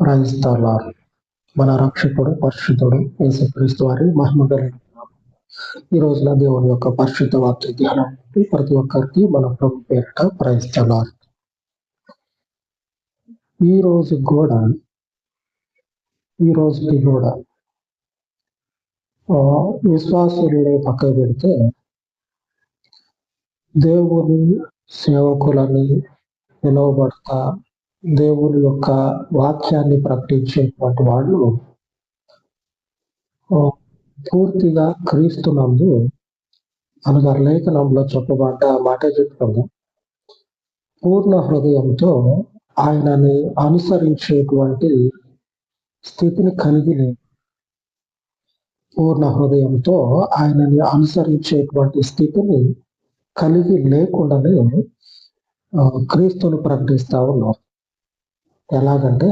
Praise the lord. మన రక్షకుడు పరిశుద్ధుడు యేసుక్రీస్తు వారి మహిమ కలిగిన ఈ రోజున దేవుని యొక్క పరిశుద్ధ వాక్య ధ్యానం ప్రతి ఒక్కరికి మన ప్రభు పేరిట ప్రైజ్ ద లార్డ్. ఈ రోజుకి కూడా విశ్వాసుల్ని పక్కకు పెడితే దేవుని సేవకులని పిలువబడతా దేవుని యొక్క వాక్యాన్ని ప్రకటించేటువంటి వాళ్ళు పూర్తిగా క్రీస్తునందు అనగా లేఖనంలో చెప్పబడ్డ మాట చెప్పుకుందాం, పూర్ణ హృదయంతో ఆయనని అనుసరించేటువంటి స్థితిని కలిగి లేదు. పూర్ణ హృదయంతో ఆయనని అనుసరించేటువంటి స్థితిని కలిగి లేకుండానే క్రీస్తుని ప్రకటిస్తా ఉన్నారు. ఎలాగంటే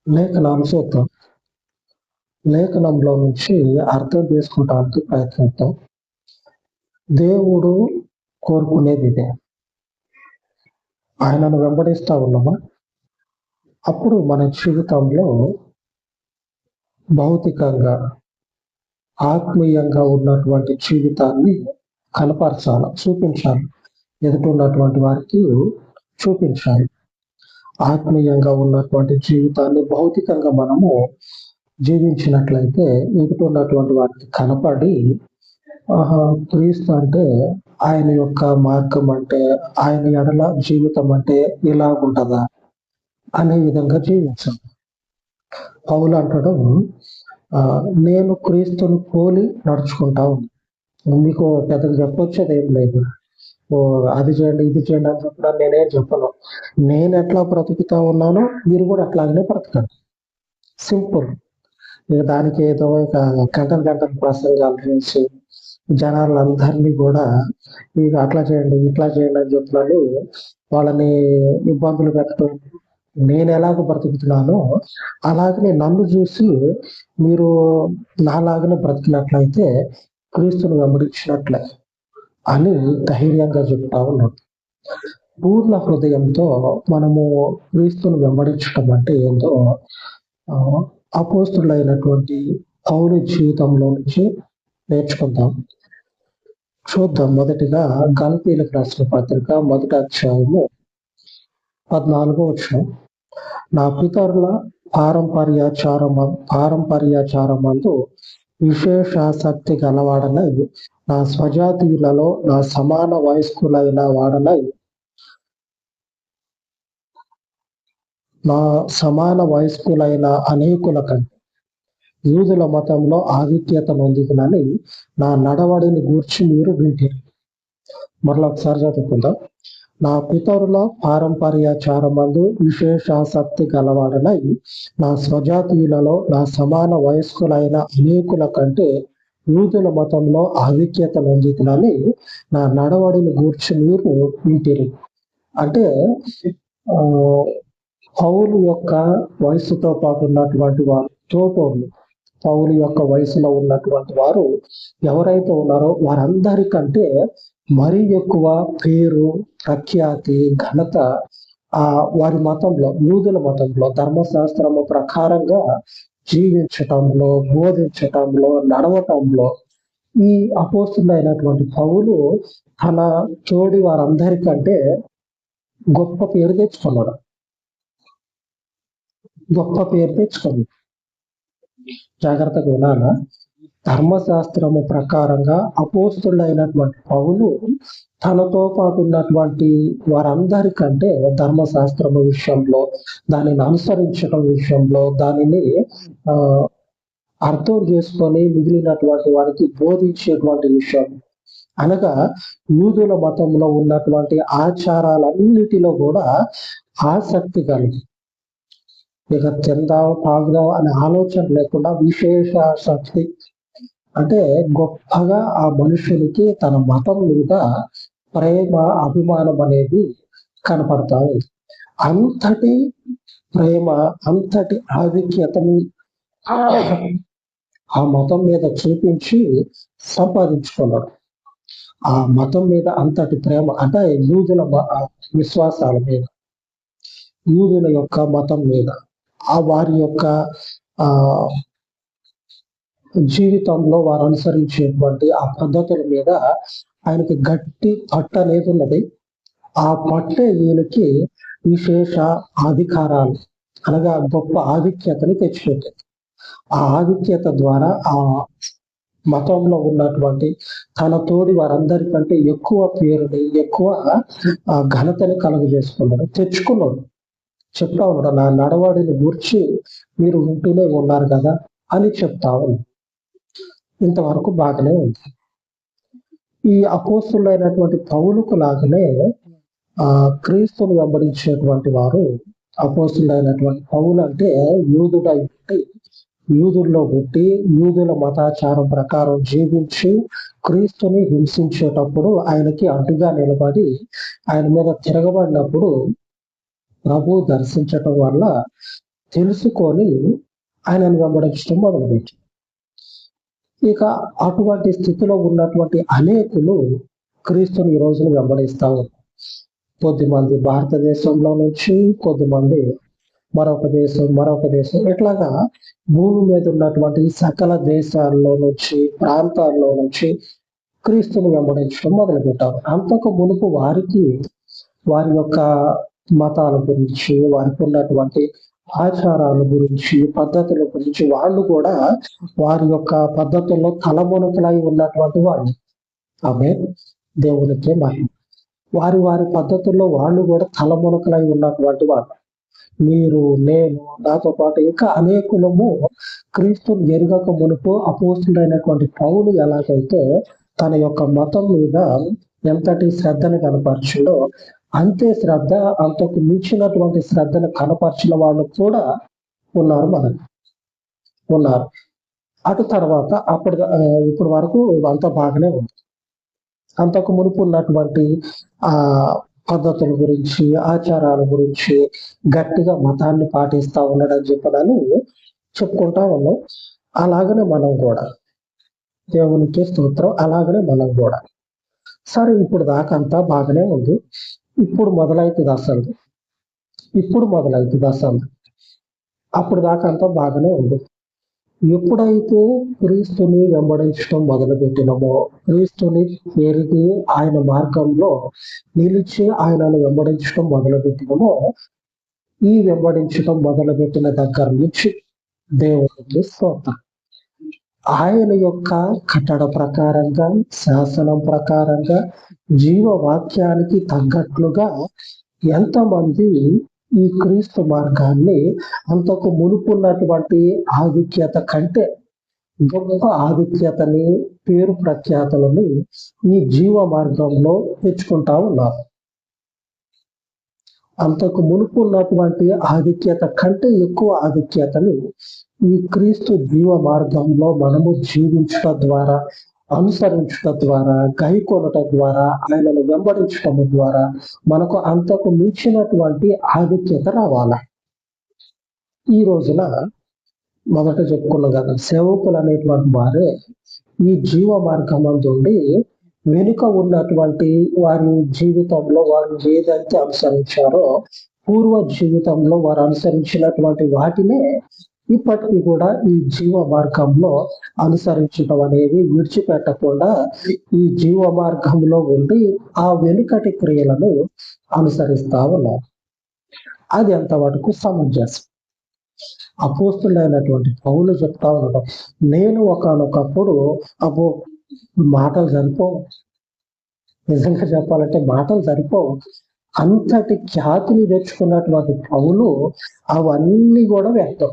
లేఖనాలు చూద్దాం, లేఖనంలో నుంచి అర్థం చేసుకోవడానికి ప్రయత్నిద్దాం. దేవుడు కోరుకునేది ఇదే, ఆయనను వెంబడిస్తా ఉన్నామా అప్పుడు మన జీవితంలో భౌతికంగా ఆత్మీయంగా ఉన్నటువంటి జీవితాన్ని కనపరచాలి, చూపించాలి, ఎదుటిన్నటువంటి వారికి చూపించాలి. ఆత్మీయంగా ఉన్నటువంటి జీవితాన్ని భౌతికంగా మనము జీవించినట్లయితే ఎదుటిన్నటువంటి వారికి కనపడి క్రీస్తు అంటే ఆయన యొక్క మార్గం అంటే ఆయన ఎడల జీవితం అంటే ఇలా ఉంటుందా అనే విధంగా జీవించాలి. పౌలు అంటాడు, నేను క్రీస్తుని పోలి నడుచుకుంటా ఉన్నాను. మీకు పెద్దగా చెప్పొచ్చేది ఏం లేదు, అది చేయండి ఇది చేయండి అని చెప్పినా నేనేం చెప్పను. నేను ఎట్లా బ్రతుకుతా ఉన్నానో మీరు కూడా అట్లాగనే బ్రతకండి. సింపుల్. ఇక దానికి ఏదో ఇక గంటలు ప్రసంగాలు చేసి జనాలందరినీ కూడా ఇక అట్లా చేయండి ఇట్లా చేయండి అని చెప్పినాను వాళ్ళని ఇబ్బందులు పెట్టడం. నేను ఎలాగ బ్రతుకుతున్నానో అలాగనే నన్ను చూసి మీరు నాలాగనే బ్రతికినట్లయితే క్రీస్తుని వెంబడించినట్లే అని ధైర్యంగా చెప్తా ఉన్నాడు. పూర్ణ హృదయంతో మనము క్రీస్తుని వెంబడించడం అంటే ఏందో అపోస్తులైనటువంటి పౌలు జీవితంలో నుంచి నేర్చుకుందాం. చూద్దాం. మొదటిగా గలతీయులకు రాసిన పత్రిక 1వ అధ్యాయము 14వ వచనం. నా పితరుల పారంపర్యాచారమందు విశేషాసక్తి గలవాడనై నా స్వజాతీయులలో నా సమాన వయస్కులైన వాడనై అనేకుల కంటే యూదుల మతంలో ఆధిక్యత నొందుతునని నా నడవడిని గూర్చి మీరు వింటారు. మరలా ఒకసారి చదువుకుందాం. నా పితరుల పారంపర్యాచారమందు విశేషాసక్తి గలవాడనై నా స్వజాతీయులలో నా సమాన వయస్కులైన అనేకుల కంటే యూదుల మతంలో ఆధిక్యత నొందుతునని నా నడవడిని గూర్చి మీరు వింటారు. అంటే పౌలు యొక్క వయసుతో పాటు ఉన్నటువంటి వారు తోటోళ్ళు, పౌలు యొక్క వయసులో ఉన్నటువంటి వారు ఎవరైతే ఉన్నారో వారందరికంటే మరీ ఎక్కువ పేరు ప్రఖ్యాతి ఘనత వారి మతంలో, యూదుల మతంలో ధర్మశాస్త్రము ప్రకారంగా జీవించటంలో, బోధించటంలో, నడవటంలో ఈ అపోస్తులైనటువంటి పౌలు తన తోడి వారందరికంటే గొప్ప పేరు తెచ్చుకున్నాడు. జాగ్రత్తగా వినాలా. ధర్మశాస్త్రము ప్రకారంగా అపోస్తులైనటువంటి పౌలు తనతో పాటు ఉన్నటువంటి వారందరికంటే ధర్మశాస్త్రము విషయంలో, దానిని అనుసరించడం విషయంలో, దానిని అర్థం చేసుకొని మిగిలినటువంటి వారికి బోధించేటువంటి విషయం అనగా యూదుల మతంలో ఉన్నటువంటి ఆచారాలన్నిటిలో కూడా ఆసక్తి కలిగి ఇక తిందాం తాగుదాం అనే ఆలోచన లేకుండా విశేష ఆసక్తి అంటే గొప్పగా ఆ మనుషునికి తన మతం మీద ప్రేమ అభిమానం అనేది కనపడతా ఉంది. అంతటి ప్రేమ, అంతటి ఆధిక్యతని ఆ మతం మీద చూపించి సంపాదించుకున్నాడు. ఆ మతం మీద అంతటి ప్రేమ అంటే యూదుల విశ్వాసాల మీద, యూదుల యొక్క మతం మీద ఆ వారి యొక్క ఆ జీవితంలో వారు అనుసరించేటువంటి ఆ పద్ధతుల మీద ఆయనకి గట్టి పట్టు అనేది ఉన్నది. ఆ పట్టే ఈయనకి విశేష అధికారాలు అనగా గొప్ప ఆధిక్యతని తెచ్చిపెట్టింది. ఆ ఆధిక్యత ద్వారా ఆ మతంలో ఉన్నటువంటి తన తోడి వారందరికంటే ఎక్కువ పేరుని, ఎక్కువ ఘనతని కలుగజేసుకున్నాడు, తెచ్చుకున్నాడు. చెప్తా ఉన్నాడు, నా నడవడిని గూర్చి మీరు వింటూనే ఉన్నారు కదా అని చెప్తా ఉన్నాడు. ఇంతవరకు బాగానే ఉంది. ఈ అపోస్తులైనటువంటి పౌలుకు లాగానే క్రీస్తుని వెంబడించేటువంటి వారు అపోస్తులైనటువంటి పౌలు అంటే యూదుడై పుట్టి, యూదుల్లో పుట్టి యూదుల మతాచారం ప్రకారం జీవించి క్రీస్తుని హింసించేటప్పుడు ఆయనకి అడ్డుగా నిలబడి ఆయన మీద తిరగబడినప్పుడు ప్రభు దర్శించటం వల్ల తెలుసుకొని ఆయనను వెంబడించడం మొదలుపెట్టి, ఇక అటువంటి స్థితిలో ఉన్నటువంటి అనేకులు క్రీస్తుని ఈ రోజున వెంబడిస్తా ఉన్నారు. కొద్దిమంది భారతదేశంలో నుంచి, కొద్దిమంది మరొక దేశం ఇట్లాగా భూమి మీద ఉన్నటువంటి సకల దేశాల్లో నుంచి, ప్రాంతాల్లో నుంచి క్రీస్తుని వెంబడించడం మొదలుపెట్టారు. అంతకు మునుపు వారికి వారి యొక్క మతాల గురించి, వారికి ఉన్నటువంటి ఆచారాల గురించి, పద్ధతుల గురించి వాళ్ళు కూడా వారి యొక్క పద్ధతుల్లో తలమునకలై ఉన్నటువంటి వాళ్ళు. ఆమె దేవునికే మహిమ. వారి పద్ధతుల్లో వాళ్ళు కూడా తలమునకలై ఉన్నటువంటి వాళ్ళు. మీరు, నేను, నాతో పాటు ఇంకా అనేకులము క్రీస్తుని ఎరుగక మునుపు అపోస్తుడైనటువంటి పౌలు ఎలాగైతే తన యొక్క మతం మీద ఎంతటి శ్రద్ధను కనపరచిందో అంతే శ్రద్ధ, అంతకు మించినటువంటి శ్రద్ధను కనపరిచిన వాళ్ళు కూడా ఉన్నారు. అటు తర్వాత ఇప్పుడు వరకు అంతా బాగానే ఉంది. అంతకు మునుపు ఉన్నటువంటి పద్ధతుల గురించి, ఆచారాల గురించి గట్టిగా మతాన్ని పాటిస్తా ఉన్నాడని చెప్పడానికి చెప్పుకుంటా ఉన్నాం. అలాగనే మనం కూడా, దేవునికి స్తోత్రం, అలాగనే మనం కూడా. సరే, ఇప్పుడు దాకా అంతా బాగానే ఉంది. ఇప్పుడు మొదలైతుంది అసలు. అప్పుడు దాకా అంతా బాగానే ఉంది. ఎప్పుడైతే క్రీస్తుని వెంబడించడం మొదలుపెట్టినమో, క్రీస్తుని పెరిగి ఆయన మార్గంలో నిలిచి ఆయనను వెంబడించడం మొదలుపెట్టినమో, ఈ వెంబడించడం మొదలుపెట్టిన దగ్గర నుంచి దేవునికి స్తోత్రం, ఆయన యొక్క కట్టడ ప్రకారంగా, శాసనం ప్రకారంగా, జీవవాక్యానికి తగ్గట్లుగా ఎంతమంది ఈ క్రీస్తు మార్గాన్ని అంతకు మునుపున్నటువంటి ఆధిక్యత కంటే గొప్ప ఆధిక్యతని, పేరు ప్రఖ్యాతలని ఈ జీవ మార్గంలో తెచ్చుకుంటా ఉన్నారు. అంతకు మునుపు ఉన్నటువంటి ఆధిక్యత కంటే ఎక్కువ ఆధిక్యతని ఈ క్రీస్తు జీవ మార్గంలో మనము జీవించడం ద్వారా, అనుసరించడం ద్వారా, గైకొనటం ద్వారా, ఆయనను వెంబడించడం ద్వారా మనకు అంతకు మించినటువంటి ఆధిక్యత రావాల. ఈ రోజున మొదట చెప్పుకున్నాం కదా, సేవకులు అనేటువంటి వారే ఈ జీవ మార్గం నుండి వెనుక ఉన్నటువంటి వారి జీవితంలో వారు ఏదైతే అనుసరించారో, పూర్వ జీవితంలో వారు అనుసరించినటువంటి వాటినే ఇప్పటికీ కూడా ఈ జీవ మార్గంలో అనుసరించడం అనేది విడిచిపెట్టకుండా ఈ జీవ మార్గంలో ఉండి ఆ వెనుకటి క్రియలను అనుసరిస్తా ఉన్నారు. అది ఎంతవరకు సమంజసం? అపోస్తులైనటువంటి పౌలు చెప్తా ఉన్నాడు, నేను ఒకనొకప్పుడు మాటలు సరిపోవు, నిజంగా చెప్పాలంటే మాటలు సరిపోవు, అంతటి ఖ్యాతిని తెచ్చుకున్నటువంటి పౌలు అవన్నీ కూడా వ్యక్తం,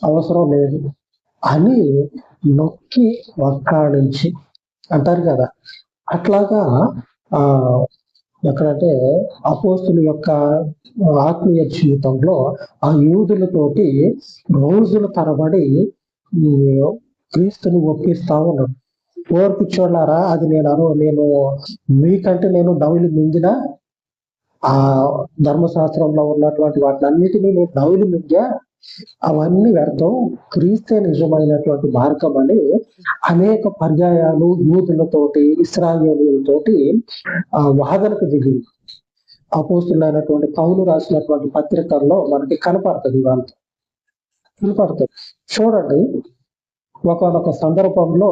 అవసరం లేదు అని నొక్కి వక్కాడించి అంటారు కదా, అట్లాగా ఎక్కడంటే అపోస్తుల యొక్క ఆత్మీయ జీవితంలో ఆ యూదులతోటి రోజుల తరబడి ఈ క్రీస్తుని ఒప్పిస్తా ఉన్నాడు. ఓర్పిచ్చోళ్ళారా, అది నేను మీకంటే నేను నవ్వులు మింగిన ఆ ధర్మశాస్త్రంలో ఉన్నటువంటి వాటినన్నిటినీ నేను నవ్వులు మింగా, అవన్నీ వ్యర్థం, క్రీస్తే నిజమైనటువంటి మార్గం అని అనేక పర్యాయాలు యూదులతోటి, ఇశ్రాయేలీయులతోటి వాదనకు దిగింది. అపోస్తులైనటువంటి పౌలు రాసినటువంటి పత్రికల్లో మనకి కనపడుతుంది ఇవాళ కనపడుతుంది. చూడండి, ఒకనొక సందర్భంలో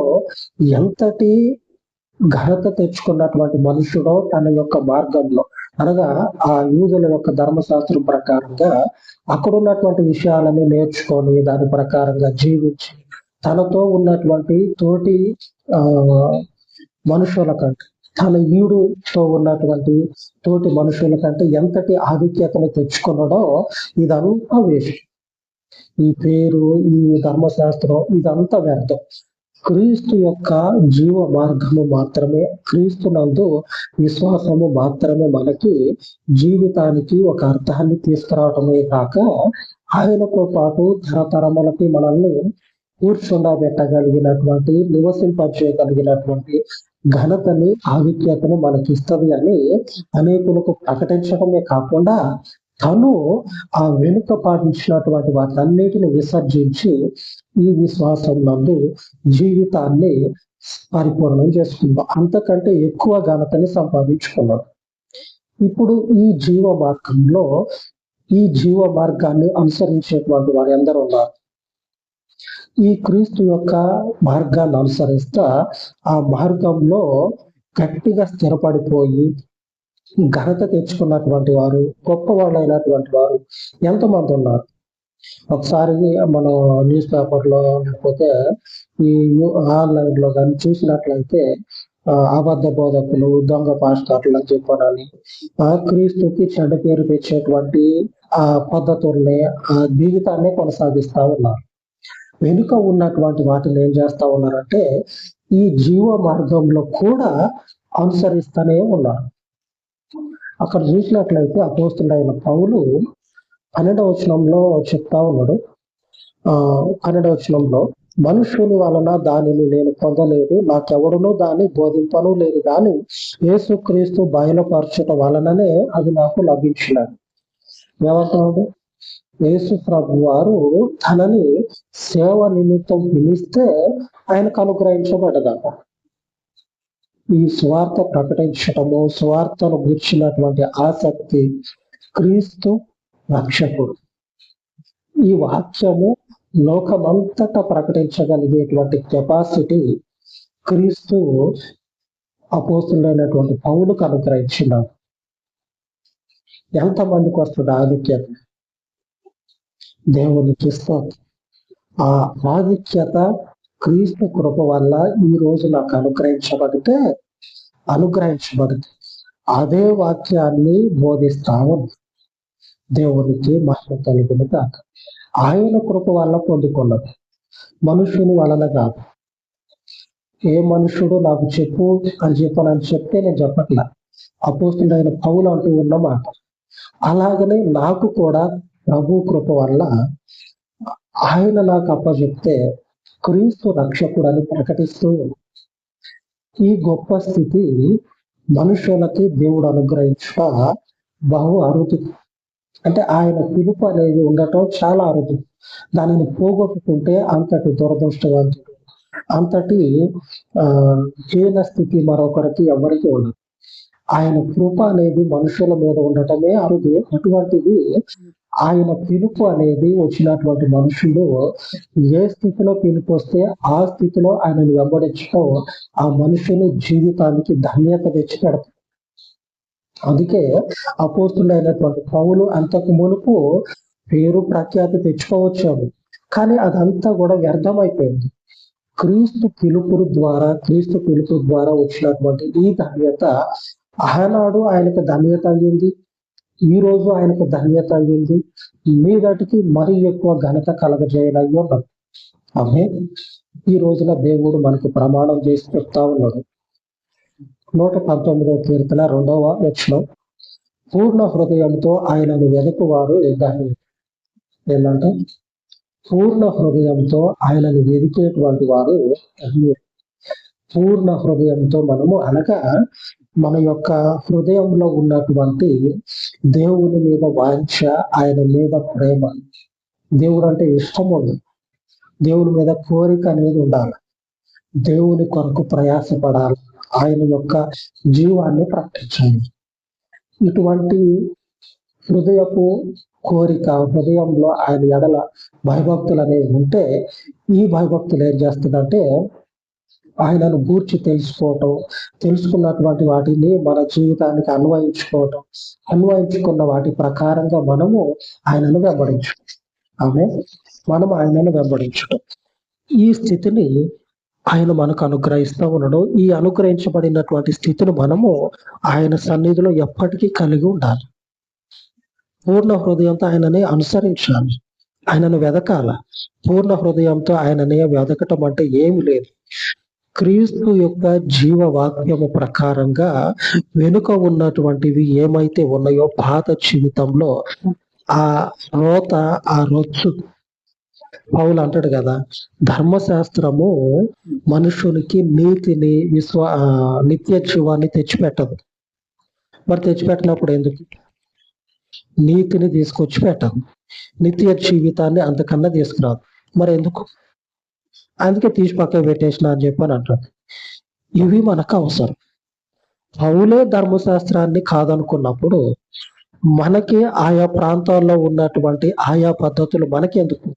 ఎంతటి ఘనత తెచ్చుకున్నటువంటి మనుషుడో తన యొక్క మార్గంలో, అనగా ఆ యూదుల యొక్క ధర్మశాస్త్రం ప్రకారంగా అక్కడ ఉన్నటువంటి విషయాలని నేర్చుకొని దాని ప్రకారంగా జీవించి తనతో ఉన్నటువంటి తోటి ఆ మనుషుల కంటే, తన ఈడుతో ఉన్నటువంటి తోటి మనుషుల కంటే ఎంతటి ఆధిక్యతను తెచ్చుకున్నాడో ఇదంతా వేస్ట్. ఈ పేరు, ఈ ధర్మశాస్త్రం ఇదంతా వ్యర్థం. క్రీస్తు యొక్క జీవ మార్గము మాత్రమే, క్రీస్తు నందు విశ్వాసము మాత్రమే మనకి జీవితానికి ఒక అర్థాన్ని తీసుకురావటమే కాక ఆయనతో పాటు తరతరములకి మనల్ని కూర్చుండబెట్టగలిగినటువంటి, నివసింపజేయగలిగినటువంటి ఘనతని, ఆధిక్యతను మనకిస్తుంది అని అనేకులకు ప్రకటించడమే కాకుండా తను ఆ వెనుక పాటించినటువంటి వాటన్నిటిని విసర్జించి ఈ విశ్వాసం నందు జీవితాన్ని పరిపూర్ణం చేసుకున్నాడు. అంతకంటే ఎక్కువ ఘనతని సంపాదించుకున్నాడు. ఇప్పుడు ఈ జీవ మార్గంలో, ఈ జీవ మార్గాన్ని అనుసరించేటువంటి వారు ఎందరూ ఉన్నారు. ఈ క్రీస్తు యొక్క మార్గాన్ని అనుసరిస్తా ఆ మార్గంలో గట్టిగా స్థిరపడిపోయి ఘనత తెచ్చుకున్నటువంటి వారు, గొప్ప వాళ్ళైనటువంటి వారు ఎంతమంది ఉన్నారు. ఒకసారి మనం న్యూస్ పేపర్లో లేకపోతే ఈ ఆన్లైన్ లో కానీ చూసినట్లయితే అబద్ధ బోధకులు, దొంగ పాస్టర్లు అని చెప్పాలని క్రీస్తుకి చెడ్డ పేరు తెచ్చేటువంటి ఆ పద్ధతుల్ని, ఆ జీవితాన్ని కొనసాగిస్తా ఉన్నారు. వెనుక ఉన్నటువంటి వాటిని ఏం చేస్తా ఉన్నారంటే ఈ జీవ మార్గంలో కూడా అనుసరిస్తూనే ఉన్నారు. అక్కడ చూసినట్లయితే అపోస్తులైన పౌలు 12వ వచనంలో చెప్తా ఉన్నాడు. 12వ వచనంలో, మనుషుని వలన దానిని నేను పొందలేదు, నాకెవడునో దాన్ని బోధింపను లేదు, కానీ యేసుక్రీస్తు బయలుపరచటం వలననే అది నాకు లభించినది. ఏమంటున్నాడు? యేసు ప్రభు వారు తనని సేవ నిమిత్తం పిలిస్తే ఆయనకు అనుగ్రహించబడ్డదట. ఈ స్వార్థ ప్రకటించటము, స్వార్థను గుర్చినటువంటి ఆసక్తి, క్రీస్తు రక్షకుడు, ఈ వాక్యము లోకమంతటా ప్రకటించగలిగేటువంటి కెపాసిటీ క్రీస్తు అపోస్తులైనటువంటి పౌలుకు అనుగ్రహించినాడు. ఎంతమందికి వస్తుంది ఆధిక్యత? దేవునికి ఇస్తుంది. ఆ ఆధిక్యత క్రీస్తు కృప వల్ల ఈ రోజు నాకు అనుగ్రహించబడితే అదే వాక్యాన్ని బోధిస్తాము. దేవునికి మహిమ కలుగును గాక. ఆయన కృప వల్ల పొందుకున్నది, మనుషుని వలన కాదు. ఏ మనుషుడు నాకు చెప్పు అని చెప్తే నేను చెప్పట్లా, అపోస్తులైన పౌలు అంటూ ఉన్నమాట. అలాగనే నాకు కూడా ప్రభు కృప వల్ల ఆయన నాకు అప్పచెప్తే క్రీస్తు రక్షకుడు అని ప్రకటిస్తూ, ఈ గొప్ప స్థితి మనుషులకి దేవుడు అనుగ్రహించుట బహు అరుదు. అంటే ఆయన పిలుపు అనేది ఉండటం చాలా అరుదు. దానిని పోగొట్టుకుంటే అంతటి దురదృష్టవంతుడు, అంతటి హీన స్థితి మరొకరికి ఎవరికి ఉండదు. ఆయన కృప అనేది మనుషుల మీద ఉండటమే అరుదు. అటువంటిది ఆయన పిలుపు అనేది వచ్చినటువంటి మనుషులు ఏ స్థితిలో పిలుపు వస్తే ఆ స్థితిలో ఆయనను వెంబడించడం ఆ మనుషుని జీవితానికి ధన్యత తెచ్చి పెడతారు. అందుకే అపోస్తులైనటువంటి పౌలు అంతకు మునుపు పేరు ప్రఖ్యాతి తెచ్చుకోవచ్చాడు, కానీ అదంతా కూడా వ్యర్థమైపోయింది. క్రీస్తు పిలుపు ద్వారా వచ్చినటువంటి ఈ ధన్యత ఆనాడు ఆయనకు ధన్యత అయ్యింది, ఈ రోజు ఆయనకు ధన్యత అయ్యింది, మీదటికి మరీ ఎక్కువ ఘనత కలగజేయనయ్యి ఉన్నాడు. ఆమె ఈ రోజున దేవుడు మనకు ప్రమాణం చేసి చెప్తా ఉన్నాడు. 119వ కీర్తన 2వ వచనం, పూర్ణ హృదయంతో ఆయనను వెదకువారు ఏంటంటే పూర్ణ హృదయంతో ఆయనను వెదికేటువంటి వారు పూర్ణ హృదయంతో మనము అనగా మన యొక్క హృదయంలో ఉన్నటువంటి దేవుని మీద వాంఛ, ఆయన మీద ప్రేమ, దేవుడు అంటే ఇష్టం ఉండదు, దేవుని మీద కోరిక అనేది ఉండాలి, దేవుని కొరకు ప్రయాసపడాలి, ఆయన యొక్క జీవాన్ని ప్రకటించాలి. ఇటువంటి హృదయపు కోరిక, హృదయంలో ఆయన ఎడల భయభక్తులు అనేవి ఉంటే, ఈ భయభక్తులు ఏం చేస్తుందంటే ఆయనను గూర్చి తెలుసుకోవటం, తెలుసుకున్నటువంటి వాటిని మన జీవితానికి అన్వయించుకోవటం, అన్వయించుకున్న వాటి ప్రకారంగా మనము ఆయనను వెంబడించడం. మనం ఆయనను వెంబడించడం, ఈ స్థితిని ఆయన మనకు అనుగ్రహిస్తూ ఉండడం. ఈ అనుగ్రహించబడినటువంటి స్థితిని మనము ఆయన సన్నిధిలో ఎప్పటికీ కలిగి ఉండాలి. పూర్ణ హృదయంతో ఆయనని అనుసరించాలి, ఆయనను వెదకాల. పూర్ణ హృదయంతో ఆయననే వెదకటం అంటే ఏమి లేదు. క్రీస్తు యొక్క జీవవాక్యము ప్రకారంగా వెనుక ఉన్నటువంటివి ఏమైతే ఉన్నాయో పాత జీవితంలో ఆ రోత, ఆ రొచ్చు, పౌలు అంటాడు కదా, ధర్మశాస్త్రము మనుషునికి నీతిని, నిత్య జీవాన్ని తెచ్చిపెట్టదు. మరి తెచ్చిపెట్టినప్పుడు ఎందుకు? నీతిని తీసుకొచ్చి పెట్టదు, నిత్య జీవితాన్ని అంతకన్నా తీసుకురాదు. మరి ఎందుకు? అందుకే తీసి పక్క పెట్టేసిన అని చెప్పని అంటాడు. ఇవి మనకు అవసరం. పౌలే ధర్మశాస్త్రాన్ని కాదనుకున్నప్పుడు మనకి ఆయా ప్రాంతాల్లో ఉన్నటువంటి ఆయా పద్ధతులు మనకెందుకు?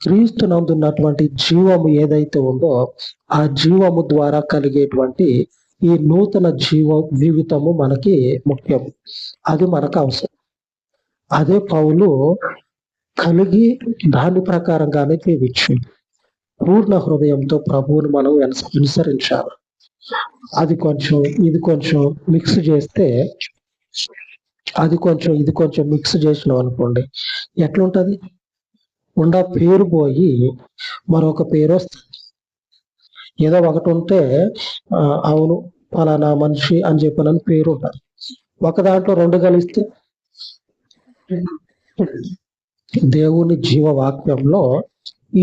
క్రీస్తు నందున్నటువంటి జీవము ఏదైతే ఉందో ఆ జీవము ద్వారా కలిగేటువంటి ఈ నూతన జీవితము మనకి ముఖ్యం. అది మనకు అవసరం. అదే పౌలు కలిగి దాని ప్రకారంగానే జీవించింది. పూర్ణ హృదయంతో ప్రభువుని మనం అనుసరించాలి. అది కొంచెం ఇది కొంచెం మిక్స్ చేస్తే, అది కొంచెం ఇది కొంచెం మిక్స్ చేసినాం అనుకోండి, ఎట్లుంటది? పేరు పోయి మరొక పేరు వస్తుంది. ఏదో ఒకటి ఉంటే అవును ఫలానా మనిషి అని చెప్పినని పేరు ఉంటుంది. ఒక దాంట్లో రెండు కలిస్తే దేవుని జీవవాక్యంలో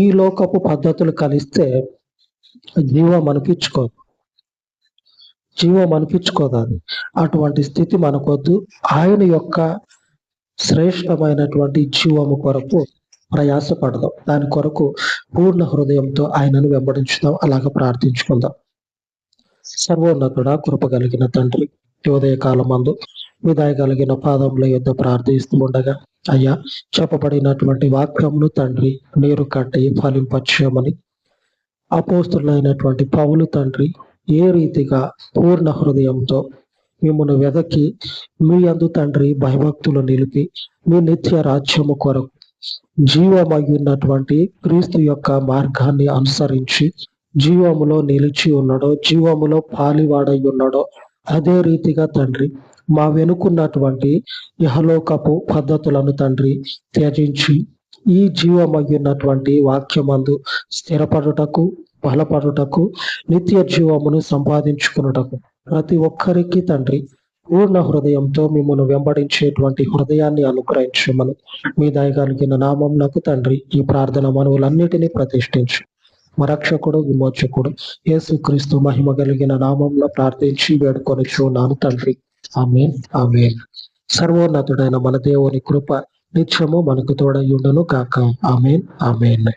ఈ లోకపు పద్ధతులు కలిస్తే జీవం అనిపించుకోదు. అటువంటి స్థితి మనకొద్దు. ఆయన యొక్క శ్రేష్టమైనటువంటి జీవము కొరకు ప్రయాసపడదాం. దాని కొరకు పూర్ణ హృదయంతో ఆయనను వెంబడించుదాం. అలాగ ప్రార్థించుకుందాం. సర్వోన్నతుడా, కృప కలిగిన తండ్రి, ఉదయకాలమందు మీ దయగలిగిన పాదముల యొద్ద ప్రార్థిస్తూ ఉండగా, అయ్యా, చెప్పబడినటువంటి వాక్యమును తండ్రి నీరు కట్టి ఫలింపచేయమని అపోస్తులైనటువంటి పౌలు తండ్రి ఏ రీతిగా పూర్ణ హృదయంతో మిమ్మల్ని వెదకి మీ యందు తండ్రి భయభక్తులు నిలిపి మీ నిత్య రాజ్యము కొరకు జీవమయ్యున్నటువంటి క్రీస్తు యొక్క మార్గాన్ని అనుసరించి జీవములో నిలిచి ఉన్నాడో, జీవములో పాలివాడై ఉన్నాడో, అదే రీతిగా తండ్రి మా వెనుకున్నటువంటి యహలోకపు పద్ధతులను తండ్రి త్యజించి ఈ జీవమయ్యున్నటువంటి వాక్యమందు స్థిరపడుటకు, బలపడుటకు, నిత్య జీవమును సంపాదించుకున్నటకు ప్రతి ఒక్కరికి తండ్రి పూర్ణ హృదయంతో మిమ్మల్ని వెంబడించేటువంటి హృదయాన్ని అనుగ్రహించమని మీ దయగలిగిన నామమునకు తండ్రి ఈ ప్రార్థన మనవులన్నిటినీ ప్రతిష్ఠించు. మా రక్షకుడు, విమోచకుడు యేసుక్రీస్తు మహిమ కలిగిన నామంలో ప్రార్థించి వేడుకొని చూన్నాను తండ్రి. ఆమేన్, ఆమేన్. సర్వోన్నతుడైన మన దేవుని కృప నిత్యము మనకు తోడయ్యుండును కాక. ఆమేన్, ఆమేన్.